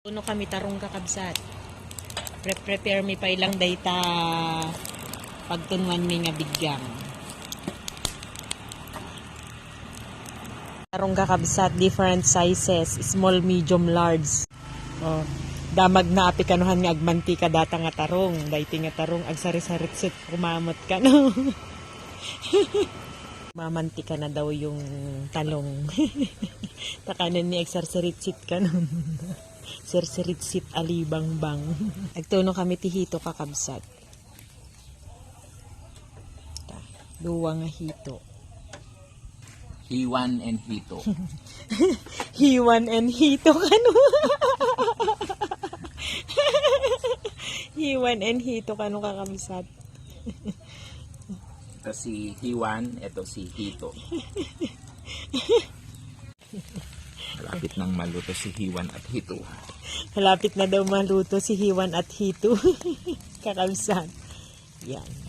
Uno kami tarong kakabsat. Prepare mi pa ilang data pagtunwan mi nga bigyang. Tarong kakabsat, different sizes, small, medium, large. Oh, damag na api kanuhan nga agmantika data nga tarong. Dayti nga tarong agsari-saritsit kumamot ka no. Mamantika na daw yung talong. Takanan ni agsari-saritsit ka nun. Sirsiritsit alibang bang. Nagtuno kami tihito kakabsat. Duwa nga hito. Hiwan and hito. Hiwan and hito kanu. Hiwan and hito kanu kakabsat. Ito si Hiwan, ito si Hito. Malapit nang maluto si Hiwan at Hito. Malapit na daw maluto si Hiwan at hito. Kakabsat. Yan.